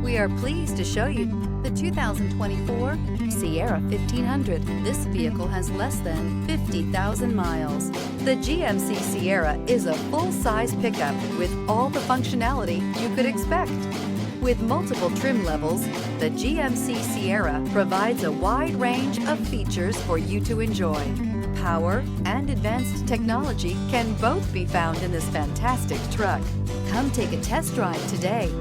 We are pleased to show you the 2024 Sierra 1500. This vehicle has less than 50,000 miles. The GMC Sierra is a full-size pickup with all the functionality you could expect. With multiple trim levels, the GMC Sierra provides a wide range of features for you to enjoy. Power and advanced technology can both be found in this fantastic truck. Come take a test drive today.